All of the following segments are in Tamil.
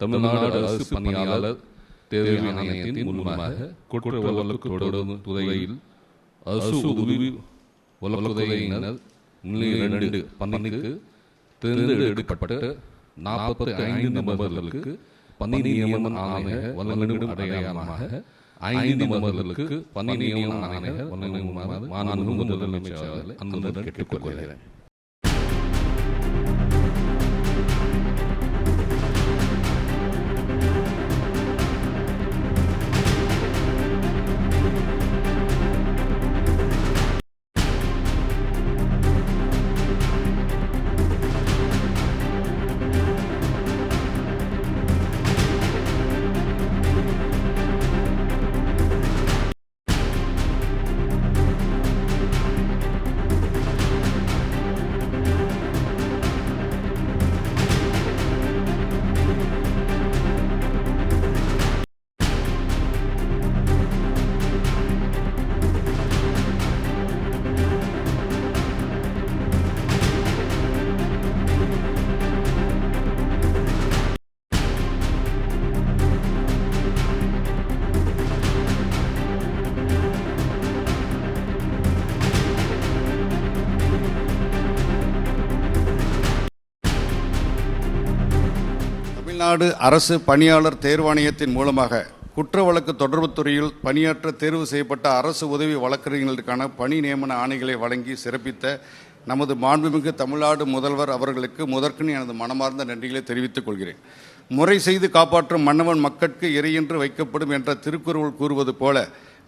தமிழ்நாடு அரசு பணியாளர் தேர்வு ஆணையத்தின் மூலமாக குற்ற வழக்கு தொடரும் துறையில் அரசு உதவி வழக்குரையினர் 2 பணிக்கு தேர்ந்தெடுக்கப்பட்ட 45 நபர்களுக்கு பணி நியமன ஆணை வழங்கும் அடையாளமாக 5 நபர்களுக்கு பணி நியமன ஆணை வழங்குமாறு மாண்புமிகு முதலமைச்சர் அவர்களை அன்புடன் கேட்டுக்கொள்கிறேன். தமிழ்நாடு அரசு பணியாளர் தேர்வாணையத்தின் மூலமாக குற்ற வழக்கு தொடர்புத் துறையில் பணியாற்ற தேர்வு செய்யப்பட்ட அரசு உதவி வழக்கறிஞர்களுக்கான பணி நியமன ஆணைகளை வழங்கி சிறப்பித்த நமது மாண்புமிகு தமிழ்நாடு முதல்வர் அவர்களுக்கு முதற்கண் எனது மனமார்ந்த நன்றிகளை தெரிவித்துக் கொள்கிறேன். முறை செய்து காப்பாற்றும் மன்னவன் மக்கட்கு இறையென்று வைக்கப்படும் என்ற திருக்குறள் கூறுவது போல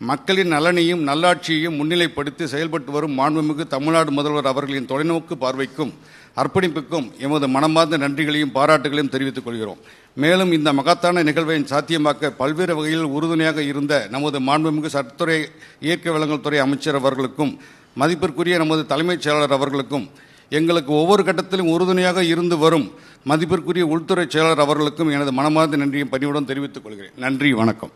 மக்களின் நலனையும் நல்லாட்சியையும் முன்னிலைப்படுத்தி செயல்பட்டு வரும் மாண்புமிகு தமிழ்நாடு முதல்வர் அவர்களின் தொலைநோக்கு பார்வைக்கும் அர்ப்பணிப்புக்கும் எமது மனமார்ந்த நன்றிகளையும் பாராட்டுகளையும் தெரிவித்துக் கொள்கிறோம். மேலும் இந்த மகத்தான நிகழ்வை சாத்தியமாக்க பல்வேறு வகையில் உறுதுணையாக இருந்த நமது மாண்புமிகு சட்டத்துறை இயற்கை வளங்கள் துறை அமைச்சர் அவர்களுக்கும் மதிப்பிற்குரிய நமது தலைமைச் செயலாளர் அவர்களுக்கும் எங்களுக்கு ஒவ்வொரு கட்டத்திலும் உறுதுணையாக இருந்து வரும் மதிப்பிற்குரிய உள்துறை செயலாளர் அவர்களுக்கும் எனது மனமார்ந்த நன்றியை பணிவுடன் தெரிவித்துக் கொள்கிறேன். நன்றி, வணக்கம்.